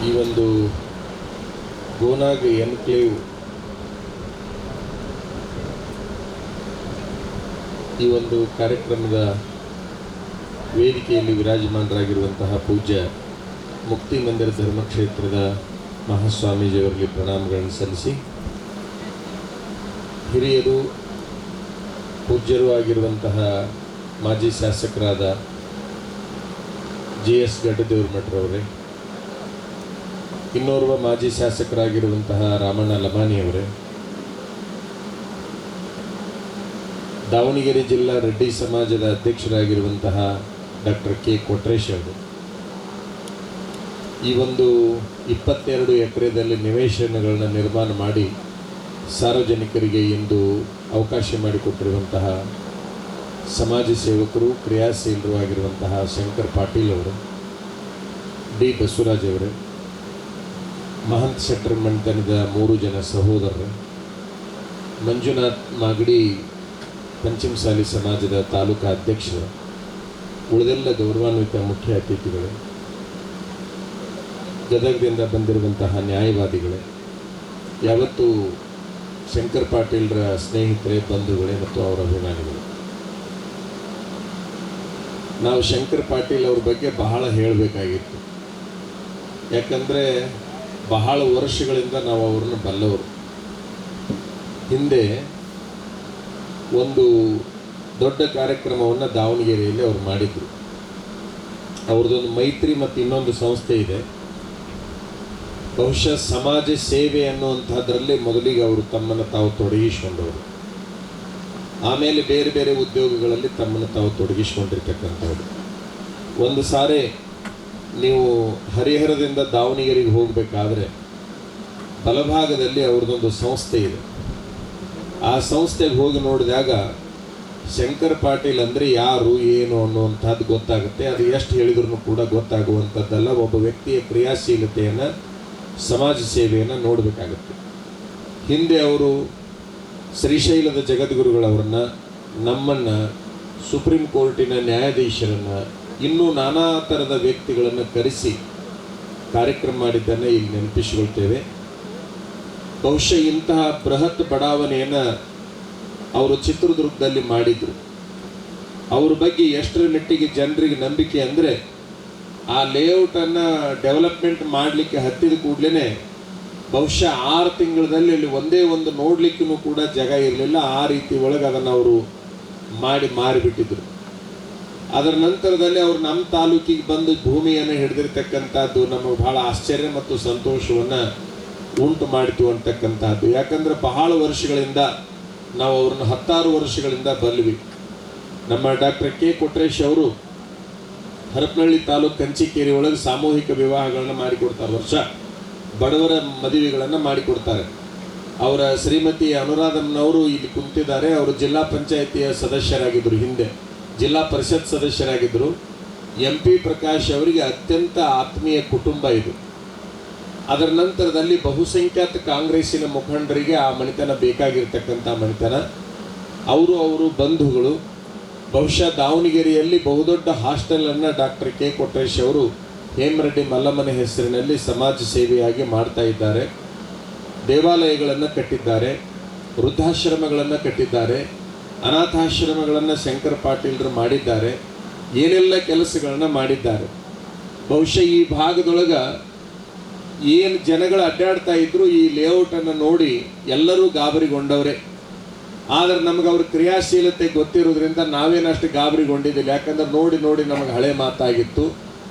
ಈ ಒಂದು ಗೋನಾಗ್ ಎನ್ಕ್ಲೇವ್ ಈ ಒಂದು ಕಾರ್ಯಕ್ರಮದ ವೇದಿಕೆಯಲ್ಲಿ ವಿರಾಜಮಾನರಾಗಿರುವಂತಹ ಪೂಜ್ಯ ಮುಕ್ತಿ ಮಂದಿರ ಧರ್ಮಕ್ಷೇತ್ರದ ಮಹಾಸ್ವಾಮೀಜಿಯವರಿಗೆ ಪ್ರಣಾಮಗಳನ್ನು ಸಲ್ಲಿಸಿ, ಹಿರಿಯರು ಪೂಜ್ಯರು ಆಗಿರುವಂತಹ ಮಾಜಿ ಶಾಸಕರಾದ JS ಗಡ್ಡದೇವ್ರ ಮಠರವರೇ, ಇನ್ನೋರ್ವ ಮಾಜಿ ಶಾಸಕರಾಗಿರುವಂತಹ ರಾಮಣ್ಣ ಲಮಾಣಿಯವರೇ, ದಾವಣಗೆರೆ ಜಿಲ್ಲಾ ರೆಡ್ಡಿ ಸಮಾಜದ ಅಧ್ಯಕ್ಷರಾಗಿರುವಂತಹ ಡಾಕ್ಟರ್ K ಕೊಟ್ರೇಶ್ ಅವರು, ಈ ಒಂದು 22 ಎಕರೆದಲ್ಲಿ ನಿವೇಶನಗಳನ್ನು ನಿರ್ಮಾಣ ಮಾಡಿ ಸಾರ್ವಜನಿಕರಿಗೆ ಇಂದು ಅವಕಾಶ ಮಾಡಿಕೊಟ್ಟಿರುವಂತಹ ಸಮಾಜ ಸೇವಕರು, ಕ್ರಿಯಾಶೀಲರು ಆಗಿರುವಂತಹ ಶಂಕರ್ ಪಾಟೀಲ್ ಅವರು, D ಬಸವರಾಜ್ ಅವರೇ, ಮಹಂತ್ ಶೆಟ್ಟರ್ ಮಂಟನದ 3 ಜನ ಸಹೋದರರು, ಮಂಜುನಾಥ್ ಮಾಗಡಿ ಪಂಚಮಸಾಲಿ ಸಮಾಜದ ತಾಲೂಕಾ ಅಧ್ಯಕ್ಷರು, ಉಳಿದೆಲ್ಲ ಗೌರವಾನ್ವಿತ ಮುಖ್ಯ ಅತಿಥಿಗಳು, ಗದಗದಿಂದ ಬಂದಿರುವಂತಹ ನ್ಯಾಯವಾದಿಗಳೇ, ಯಾವತ್ತೂ ಶಂಕರ್ ಪಾಟೀಲ್ರ ಸ್ನೇಹಿತರೆ, ಬಂಧುಗಳೇ ಮತ್ತು ಅವರ ಅಭಿಮಾನಿಗಳು. ನಾವು ಶಂಕರ್ ಪಾಟೀಲ್ ಅವ್ರ ಬಗ್ಗೆ ಬಹಳ ಹೇಳಬೇಕಾಗಿತ್ತು. ಯಾಕಂದರೆ ಬಹಳ ವರ್ಷಗಳಿಂದ ನಾವು ಅವ್ರನ್ನ ಬಲ್ಲವರು. ಹಿಂದೆ ಒಂದು ದೊಡ್ಡ ಕಾರ್ಯಕ್ರಮವನ್ನು ದಾವಣಗೆರೆಯಲ್ಲಿ ಅವ್ರು ಮಾಡಿದರು. ಅವ್ರದ್ದೊಂದು ಮೈತ್ರಿ ಮತ್ತು ಇನ್ನೊಂದು ಸಂಸ್ಥೆ ಇದೆ. ಬಹುಶಃ ಸಮಾಜ ಸೇವೆ ಅನ್ನುವಂಥದ್ರಲ್ಲಿ ಮೊದಲಿಗೆ ಅವರು ತಮ್ಮನ್ನು ತಾವು ತೊಡಗಿಸಿಕೊಂಡವರು. ಆಮೇಲೆ ಬೇರೆ ಬೇರೆ ಉದ್ಯೋಗಗಳಲ್ಲಿ ತಮ್ಮನ್ನು ತಾವು ತೊಡಗಿಸಿಕೊಂಡಿರ್ತಕ್ಕಂಥವ್ರು. ಒಂದು ಸಾರಿ ನೀವು ಹರಿಹರದಿಂದ ದಾವಣಗೆರೆಗೆ ಹೋಗಬೇಕಾದ್ರೆ ಬಲಭಾಗದಲ್ಲಿ ಅವ್ರದ್ದೊಂದು ಸಂಸ್ಥೆ ಇದೆ. ಆ ಸಂಸ್ಥೆಗೆ ಹೋಗಿ ನೋಡಿದಾಗ ಶಂಕರ್ ಪಾಟೀಲ್ ಅಂದರೆ ಯಾರು ಏನು ಅನ್ನುವಂಥದ್ದು ಗೊತ್ತಾಗುತ್ತೆ. ಅದು ಎಷ್ಟು ಹೇಳಿದ್ರು ಕೂಡ ಗೊತ್ತಾಗುವಂಥದ್ದಲ್ಲ. ಒಬ್ಬ ವ್ಯಕ್ತಿಯ ಕ್ರಿಯಾಶೀಲತೆಯನ್ನು, ಸಮಾಜ ಸೇವೆಯನ್ನು ನೋಡಬೇಕಾಗುತ್ತೆ. ಹಿಂದೆ ಅವರು ಶ್ರೀಶೈಲದ ಜಗದ್ಗುರುಗಳವರನ್ನು, ನಮ್ಮನ್ನು, ಸುಪ್ರೀಂ ಕೋರ್ಟಿನ ನ್ಯಾಯಾಧೀಶರನ್ನು, ಇನ್ನೂ ನಾನಾ ಥರದ ವ್ಯಕ್ತಿಗಳನ್ನು ಕರೆಸಿ ಕಾರ್ಯಕ್ರಮ ಮಾಡಿದ್ದನ್ನು ಇಲ್ಲಿ ನೆನಪಿಸಿಕೊಳ್ತೇವೆ. ಬಹುಶಃ ಇಂತಹ ಬೃಹತ್ ಬಡಾವಣೆಯನ್ನು ಅವರು ಚಿತ್ರದುರ್ಗದಲ್ಲಿ ಮಾಡಿದರು. ಅವ್ರ ಬಗ್ಗೆ ಎಷ್ಟರ ಮಟ್ಟಿಗೆ ಜನರಿಗೆ ನಂಬಿಕೆ ಅಂದರೆ, ಆ ಲೇಔಟನ್ನು ಡೆವಲಪ್ಮೆಂಟ್ ಮಾಡಲಿಕ್ಕೆ ಹತ್ತಿದ ಕೂಡಲೇ ಬಹುಶಃ 6 ತಿಂಗಳಲ್ಲಿ ಅಲ್ಲಿ ಒಂದೇ ಒಂದು ನೋಡಲಿಕ್ಕೂ ಕೂಡ ಜಾಗ ಇರಲಿಲ್ಲ. ಆ ರೀತಿ ಒಳಗೆ ಅದನ್ನು ಅವರು ಮಾರಿಬಿಟ್ಟಿದ್ರು. ಅದರ ನಂತರದಲ್ಲಿ ಅವರು ನಮ್ಮ ತಾಲೂಕಿಗೆ ಬಂದು ಭೂಮಿಯನ್ನು ಹಿಡಿದಿರ್ತಕ್ಕಂಥದ್ದು ನಮಗೆ ಬಹಳ ಆಶ್ಚರ್ಯ ಮತ್ತು ಸಂತೋಷವನ್ನು ಉಂಟು ಮಾಡಿತು ಅಂತಕ್ಕಂಥದ್ದು. ಯಾಕಂದರೆ ಬಹಳ ವರ್ಷಗಳಿಂದ ನಾವು ಅವ್ರನ್ನ 10 ವರ್ಷಗಳಿಂದ ಬಲ್ವಿ. ನಮ್ಮ ಡಾಕ್ಟರ್ K ಕೊಟ್ರೇಶ್ ಅವರು ಹರಪನಹಳ್ಳಿ ತಾಲೂಕು ಕಂಚಿಕೇರಿ ಒಳಗೆ ಸಾಮೂಹಿಕ ವಿವಾಹಗಳನ್ನು ಮಾಡಿಕೊಡ್ತಾರೆ. ವರ್ಷ ಬಡವರ ಮದುವೆಗಳನ್ನು ಮಾಡಿಕೊಡ್ತಾರೆ. ಅವರ ಶ್ರೀಮತಿ ಅನುರಾಧಮ್ಮನವರು ಇಲ್ಲಿ ಕುಂತಿದ್ದಾರೆ. ಅವರು ಜಿಲ್ಲಾ ಪಂಚಾಯಿತಿಯ ಸದಸ್ಯರಾಗಿದ್ದರು, ಹಿಂದೆ ಜಿಲ್ಲಾ ಪರಿಷತ್ ಸದಸ್ಯರಾಗಿದ್ದರು. MP ಪ್ರಕಾಶ್ ಅವರಿಗೆ ಅತ್ಯಂತ ಆತ್ಮೀಯ ಕುಟುಂಬ ಇದು. ಅದರ ನಂತರದಲ್ಲಿ ಬಹುಸಂಖ್ಯಾತ ಕಾಂಗ್ರೆಸ್ಸಿನ ಮುಖಂಡರಿಗೆ ಆ ಮನೆತನ ಬೇಕಾಗಿರ್ತಕ್ಕಂಥ ಮನೆತನ. ಅವರು ಬಂಧುಗಳು. ಬಹುಶಃ ದಾವಣಗೆರೆಯಲ್ಲಿ ಬಹುದೊಡ್ಡ ಹಾಸ್ಟೆಲನ್ನು ಡಾಕ್ಟರ್ K ಕೊಟ್ರೇಶ್ ಅವರು ಹೇಮರೆಡ್ಡಿ ಮಲ್ಲಮ್ಮನ ಹೆಸರಿನಲ್ಲಿ ಸಮಾಜ ಸೇವೆಯಾಗಿ ಮಾಡ್ತಾ ಇದ್ದಾರೆ. ದೇವಾಲಯಗಳನ್ನು ಕಟ್ಟಿದ್ದಾರೆ, ವೃದ್ಧಾಶ್ರಮಗಳನ್ನು ಕಟ್ಟಿದ್ದಾರೆ, ಅನಾಥಾಶ್ರಮಗಳನ್ನು ಶಂಕರ್ ಪಾಟೀಲ್ರು ಮಾಡಿದ್ದಾರೆ, ಏನೆಲ್ಲ ಕೆಲಸಗಳನ್ನು ಮಾಡಿದ್ದಾರೆ. ಬಹುಶಃ ಈ ಭಾಗದೊಳಗೆ ಏನು ಜನಗಳು ಅಡ್ಡಾಡ್ತಾ ಇದ್ರು, ಈ ಲೇಔಟನ್ನು ನೋಡಿ ಎಲ್ಲರೂ ಗಾಬರಿಗೊಂಡವರೇ. ಆದರೆ ನಮಗೆ ಅವ್ರ ಕ್ರಿಯಾಶೀಲತೆ ಗೊತ್ತಿರೋದ್ರಿಂದ ನಾವೇನಷ್ಟು ಗಾಬರಿಗೊಂಡಿದ್ದಿಲ್ಲ. ಯಾಕಂದ್ರೆ ನೋಡಿ ನೋಡಿ ನಮಗೆ ಹಳೆ ಮಾತಾಗಿತ್ತು.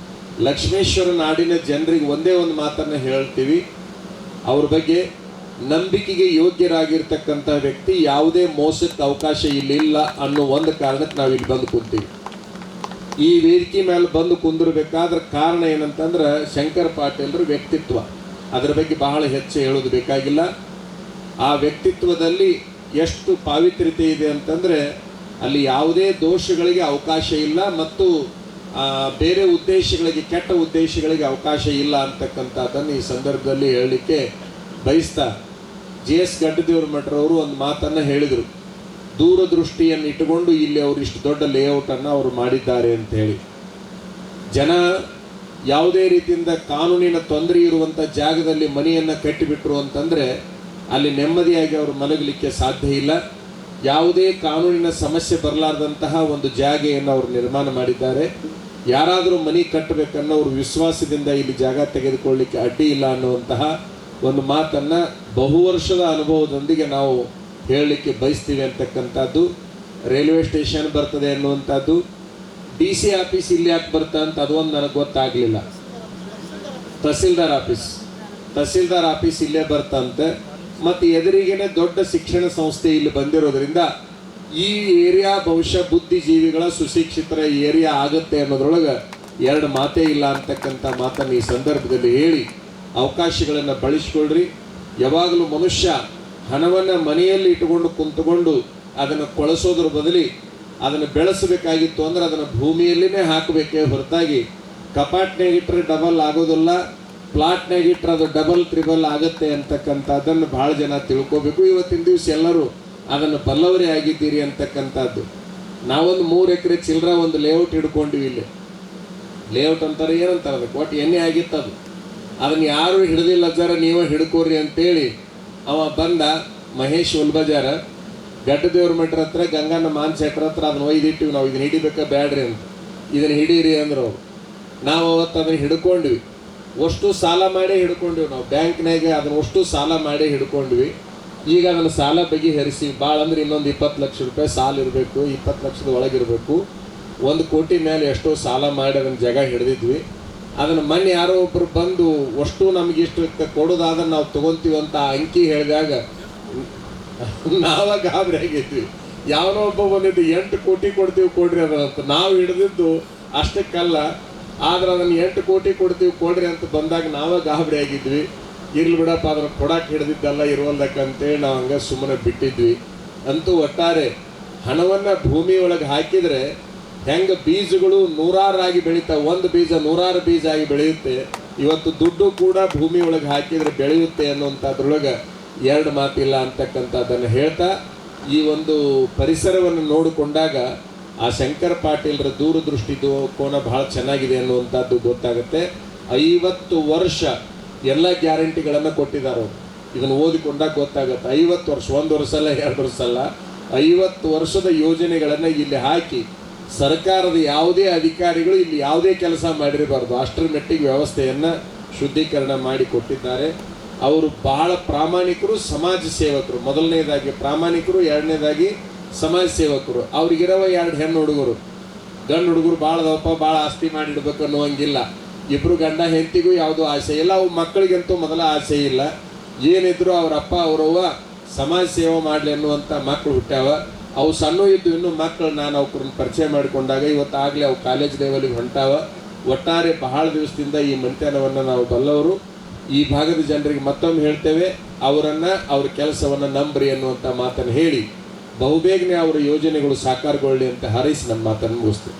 ಲಕ್ಷ್ಮೇಶ್ವರ ನಾಡಿನ ಜನರಿಗೆ ಒಂದೇ ಒಂದು ಮಾತನ್ನು ಹೇಳ್ತೀವಿ, ಅವ್ರ ಬಗ್ಗೆ ನಂಬಿಕೆಗೆ ಯೋಗ್ಯರಾಗಿರ್ತಕ್ಕಂಥ ವ್ಯಕ್ತಿ, ಯಾವುದೇ ಮೋಸಕ್ಕೆ ಅವಕಾಶ ಇಲ್ಲಿಲ್ಲ ಅನ್ನೋ ಒಂದು ಕಾರಣಕ್ಕೆ ನಾವು ಇಲ್ಲಿ ಬಂದು ಕೂತೀವಿ. ಈ ವೇದಿಕೆ ಮೇಲೆ ಬಂದು ಕುಂದಿರಬೇಕಾದ್ರೆ ಕಾರಣ ಏನಂತಂದ್ರೆ ಶಂಕರ್ ಪಾಟೀಲ್ರ ವ್ಯಕ್ತಿತ್ವ. ಅದರ ಬಗ್ಗೆ ಬಹಳ ಹೆಚ್ಚು ಹೇಳೋದು ಬೇಕಾಗಿಲ್ಲ. ಆ ವ್ಯಕ್ತಿತ್ವದಲ್ಲಿ ಎಷ್ಟು ಪಾವಿತ್ರ್ಯತೆ ಇದೆ ಅಂತಂದರೆ ಅಲ್ಲಿ ಯಾವುದೇ ದೋಷಗಳಿಗೆ ಅವಕಾಶ ಇಲ್ಲ ಮತ್ತು ಬೇರೆ ಉದ್ದೇಶಗಳಿಗೆ, ಕೆಟ್ಟ ಉದ್ದೇಶಗಳಿಗೆ ಅವಕಾಶ ಇಲ್ಲ ಅಂತಕ್ಕಂಥದ್ದನ್ನು ಈ ಸಂದರ್ಭದಲ್ಲಿ ಹೇಳಲಿಕ್ಕೆ ಬಯಸ್ತಾ JS ಗಡ್ಡದೇವ್ರ ಮಠರವರು ಒಂದು ಮಾತನ್ನು ಹೇಳಿದರು. ದೂರದೃಷ್ಟಿಯನ್ನು ಇಟ್ಟುಕೊಂಡು ಇಲ್ಲಿ ಅವರು ಇಷ್ಟು ದೊಡ್ಡ ಲೇಔಟನ್ನು ಅವರು ಮಾಡಿದ್ದಾರೆ ಅಂತ ಹೇಳಿ. ಜನ ಯಾವುದೇ ರೀತಿಯಿಂದ ಕಾನೂನಿನ ತೊಂದರೆ ಇರುವಂಥ ಜಾಗದಲ್ಲಿ ಮನೆಯನ್ನು ಕಟ್ಟಿಬಿಟ್ರು ಅಂತಂದರೆ ಅಲ್ಲಿ ನೆಮ್ಮದಿಯಾಗಿ ಅವರು ಮಲಗಲಿಕ್ಕೆ ಸಾಧ್ಯ ಇಲ್ಲ. ಯಾವುದೇ ಕಾನೂನಿನ ಸಮಸ್ಯೆ ಬರಲಾರ್ದಂತಹ ಒಂದು ಜಾಗೆಯನ್ನು ಅವರು ನಿರ್ಮಾಣ ಮಾಡಿದ್ದಾರೆ. ಯಾರಾದರೂ ಮನೆ ಕಟ್ಟಬೇಕನ್ನೋರು ವಿಶ್ವಾಸದಿಂದ ಇಲ್ಲಿ ಜಾಗ ತೆಗೆದುಕೊಳ್ಳಲಿಕ್ಕೆ ಅಡ್ಡಿ ಇಲ್ಲ ಅನ್ನುವಂತಹ ಒಂದು ಮಾತನ್ನು ಬಹುವರ್ಷದ ಅನುಭವದೊಂದಿಗೆ ನಾವು ಹೇಳಲಿಕ್ಕೆ ಬಯಸ್ತೀವಿ ಅಂತಕ್ಕಂಥದ್ದು. ರೈಲ್ವೆ ಸ್ಟೇಷನ್ ಬರ್ತದೆ ಅನ್ನುವಂಥದ್ದು, DC ಆಫೀಸ್ ಇಲ್ಲಿ ಯಾಕೆ ಬರ್ತಾ ಅಂತ ಅದೊಂದು ನನಗೆ ಗೊತ್ತಾಗಲಿಲ್ಲ. ತಹಸೀಲ್ದಾರ್ ಆಫೀಸ್ ಇಲ್ಲೇ ಬರ್ತಂತೆ. ಮತ್ತು ಎದುರಿಗೇನೆ ದೊಡ್ಡ ಶಿಕ್ಷಣ ಸಂಸ್ಥೆ ಇಲ್ಲಿ ಬಂದಿರೋದ್ರಿಂದ ಈ ಏರಿಯಾ ಬಹುಶಃ ಬುದ್ಧಿಜೀವಿಗಳ ಸುಶಿಕ್ಷಿತರ ಏರಿಯಾ ಆಗುತ್ತೆ ಅನ್ನೋದ್ರೊಳಗೆ ಎರಡು ಮಾತೇ ಇಲ್ಲ ಅಂತಕ್ಕಂಥ ಮಾತನ್ನು ಈ ಸಂದರ್ಭದಲ್ಲಿ ಹೇಳಿ ಅವಕಾಶಗಳನ್ನು ಬಳಸಿಕೊಳ್ಳ್ರಿ. ಯಾವಾಗಲೂ ಮನುಷ್ಯ ಹಣವನ್ನು ಮನೆಯಲ್ಲಿ ಇಟ್ಟುಕೊಂಡು ಕುಂತುಕೊಂಡು ಅದನ್ನು ಕೊಳಸೋದ್ರ ಬದಲಿ ಅದನ್ನು ಬೆಳೆಸಬೇಕಾಗಿತ್ತು ಅಂದರೆ ಅದನ್ನು ಭೂಮಿಯಲ್ಲಿನೇ ಹಾಕಬೇಕೇ ಹೊರತಾಗಿ ಕಪಾಟ್ನಾಗ ಇಟ್ಟರೆ ಡಬಲ್ ಆಗೋದಿಲ್ಲ, ಪ್ಲಾಟ್ನಾಗ ಇಟ್ಟರೆ ಅದು ಡಬಲ್ ತ್ರಿಬಲ್ ಆಗುತ್ತೆ ಅಂತಕ್ಕಂಥದ್ದನ್ನು ಭಾಳ ಜನ ತಿಳ್ಕೋಬೇಕು. ಇವತ್ತಿನ ದಿವಸ ಎಲ್ಲರೂ ಅದನ್ನು ಬಲ್ಲವರೇ ಆಗಿದ್ದೀರಿ ಅಂತಕ್ಕಂಥದ್ದು. ನಾವೊಂದು 3 ಎಕರೆ ಚಿಲ್ಲರ ಒಂದು ಲೇಔಟ್ ಹಿಡ್ಕೊಂಡಿವಿ. ಇಲ್ಲಿ ಲೇಔಟ್ ಅಂತಾರೆ, ಏನಂತಾರೆ ಅದಕ್ಕೆ, ಒಟ್ಟು ಎಣ್ಣೆ ಆಗಿತ್ತು ಅದು. ಅದನ್ನು ಯಾರು ಹಿಡ್ದಿಲ್ಲ ಜರ ನೀವೇ ಹಿಡ್ಕೋರಿ ಅಂತೇಳಿ ಅವ ಬಂದ ಮಹೇಶ್ ಉಲ್ಬಜಾರ ಗಡ್ಡದೇವ್ರ ಮಠರ ಹತ್ರ ಗಂಗಣ್ಣ ಮಾನ್ಸೆಟ್ರ ಹತ್ರ ಅದನ್ನ ಒಯ್ದಿಟ್ಟಿವಿ. ನಾವು ಇದನ್ನ ಹಿಡಿಬೇಕಾ ಬ್ಯಾಡ್ರಿ ಅಂತ, ಇದನ್ನು ಹಿಡೀರಿ ಅಂದ್ರೆ ಅವ್ರು. ನಾವು ಅವತ್ತು ಅದನ್ನು ಹಿಡ್ಕೊಂಡ್ವಿ. ಅಷ್ಟು ಸಾಲ ಮಾಡೇ ಹಿಡ್ಕೊಂಡ್ವಿ. ನಾವು ಬ್ಯಾಂಕ್ನಾಗ ಅದನ್ನು ಅಷ್ಟು ಸಾಲ ಮಾಡೇ ಹಿಡ್ಕೊಂಡ್ವಿ. ಈಗ ಅದನ್ನು ಸಾಲ ಬಗೆಹರಿಸಿ ಭಾಳ ಅಂದ್ರೆ ಇನ್ನೊಂದು 20 ಲಕ್ಷ ರೂಪಾಯಿ ಸಾಲ ಇರಬೇಕು, 20 ಲಕ್ಷದ ಒಳಗಿರಬೇಕು. 1 ಕೋಟಿ ಮೇಲೆ ಎಷ್ಟೋ ಸಾಲ ಮಾಡಿ ಅದನ್ನು ಜಾಗ ಹಿಡಿದಿದ್ವಿ. ಅದನ್ನು ಮೊನ್ನೆ ಯಾರೋ ಒಬ್ಬರು ಬಂದು ಅಷ್ಟು ನಮಗೆ ಇಷ್ಟು ಕೊಡೋದಾದ್ರೆ ನಾವು ತೊಗೊತೀವಿ ಅಂತ ಅಂಕಿ ಹೇಳಿದಾಗ ನಾವ ಗಾಬರಿ ಆಗಿದ್ವಿ. ಯಾವನೋ ಒಬ್ಬ ಬಂದಿದ್ದು 8 ಕೋಟಿ ಕೊಡ್ತೀವಿ ಕೊಡ್ರಿ ಅದಂತ. ನಾವು ಹಿಡಿದಿದ್ದು ಅಷ್ಟಕ್ಕಲ್ಲ, ಆದ್ರೆ ಅದನ್ನು 8 ಕೋಟಿ ಕೊಡ್ತೀವಿ ಕೊಡ್ರಿ ಅಂತ ಬಂದಾಗ ನಾವೇ ಗಾಬರಿ ಆಗಿದ್ವಿ. ಇರ್ಲಿ ಬಿಡಪ್ಪ, ಅದನ್ನು ಕೊಡಕ್ಕೆ ಹಿಡಿದಿದ್ದಲ್ಲ ಇರುವಲ್ದಕ್ಕಂತೇಳಿ ನಾವು ಹಂಗೆ ಸುಮ್ಮನೆ ಬಿಟ್ಟಿದ್ವಿ. ಅಂತೂ ಒಟ್ಟಾರೆ ಹಣವನ್ನು ಭೂಮಿ ಒಳಗೆ ಹಾಕಿದರೆ ಹೆಂಗೆ ಬೀಜಗಳು ನೂರಾರಾಗಿ ಬೆಳೀತಾವೆ, ಒಂದು ಬೀಜ 100 ಬೀಜ ಆಗಿ ಬೆಳೆಯುತ್ತೆ. ಇವತ್ತು ದುಡ್ಡು ಕೂಡ ಭೂಮಿ ಒಳಗೆ ಹಾಕಿದರೆ ಬೆಳೆಯುತ್ತೆ ಅನ್ನುವಂಥದ್ರೊಳಗೆ ಎರಡು ಮಾತಿಲ್ಲ ಅಂತಕ್ಕಂಥದ್ದನ್ನು ಹೇಳ್ತಾ, ಈ ಒಂದು ಪರಿಸರವನ್ನು ನೋಡಿಕೊಂಡಾಗ ಆ ಶಂಕರ ಪಾಟೀಲ್ರ ದೂರದೃಷ್ಟಿ ಕೋನ ಭಾಳ ಚೆನ್ನಾಗಿದೆ ಅನ್ನುವಂಥದ್ದು ಗೊತ್ತಾಗುತ್ತೆ. 50 ವರ್ಷ ಎಲ್ಲ ಗ್ಯಾರಂಟಿಗಳನ್ನು ಕೊಟ್ಟಿದ್ದಾರೆ ಅವರು. ಇದನ್ನು ಓದಿಕೊಂಡಾಗ ಗೊತ್ತಾಗುತ್ತೆ. 50 ವರ್ಷ, 1 ವರ್ಷ ಅಲ್ಲ 2 ವರ್ಷ ಅಲ್ಲ, 50 ವರ್ಷದ ಯೋಜನೆಗಳನ್ನು ಇಲ್ಲಿ ಹಾಕಿ ಸರ್ಕಾರದ ಯಾವುದೇ ಅಧಿಕಾರಿಗಳು ಇಲ್ಲಿ ಯಾವುದೇ ಕೆಲಸ ಮಾಡಿರಬಾರ್ದು, ಅಷ್ಟರ ಮಟ್ಟಿಗೆ ವ್ಯವಸ್ಥೆಯನ್ನು ಶುದ್ಧೀಕರಣ ಮಾಡಿ ಕೊಟ್ಟಿದ್ದಾರೆ. ಅವರು ಬಹಳ ಪ್ರಾಮಾಣಿಕರು, ಸಮಾಜ ಸೇವಕರು. ಮೊದಲನೇದಾಗಿ ಪ್ರಾಮಾಣಿಕರು, ಎರಡನೇದಾಗಿ ಸಮಾಜ ಸೇವಕರು. ಅವ್ರಿಗಿರವ 2 ಹೆಣ್ಣು ಹುಡುಗರು. ಗಂಡು ಹುಡುಗರು ಭಾಳ ದಪ್ಪ, ಭಾಳ ಆಸ್ತಿ ಮಾಡಿಡ್ಬೇಕು ಅನ್ನುವಂಗಿಲ್ಲ. ಇಬ್ಬರು ಗಂಡ ಹೆಂಡತಿಗೂ ಯಾವುದೂ ಆಸೆ ಇಲ್ಲ. ಅವು ಮಕ್ಕಳಿಗಂತೂ ಮೊದಲ ಆಸೆ ಇಲ್ಲ. ಏನಿದ್ರು ಅವ್ರ ಅಪ್ಪ ಅವರವ್ವ ಸಮಾಜ ಸೇವೆ ಮಾಡಲಿ ಅನ್ನುವಂಥ ಮಕ್ಕಳು ಹುಟ್ಟ್ಯಾವ. ಅವು ಸಣ್ಣ ಇದ್ದು ಇನ್ನೂ ಮಕ್ಕಳು ನಾನು ಅವ್ರನ್ನ ಪರಿಚಯ ಮಾಡಿಕೊಂಡಾಗ ಇವತ್ತಾಗಲೇ ಅವು ಕಾಲೇಜ್ ಲೆವೆಲಿಗೆ ಹೊಂಟಾವ. ಒಟ್ಟಾರೆ ಬಹಳ ದಿವಸದಿಂದ ಈ ಮನೆತನವನ್ನು ನಾವು ಬಲ್ಲವರು. ಈ ಭಾಗದ ಜನರಿಗೆ ಮತ್ತೊಮ್ಮೆ ಹೇಳ್ತೇವೆ, ಅವರನ್ನು ಅವ್ರ ಕೆಲಸವನ್ನು ನಂಬ್ರಿ ಅನ್ನುವಂಥ ಮಾತನ್ನು ಹೇಳಿ ಬಹುಬೇಗನೆ ಅವರ ಯೋಜನೆಗಳು ಸಾಕಾರಗೊಳ್ಳಿ ಅಂತ ಹಾರೈಸಿ ನಮ್ಮ ಮಾತನ್ನು ಮುಗಿಸ್ತೇವೆ.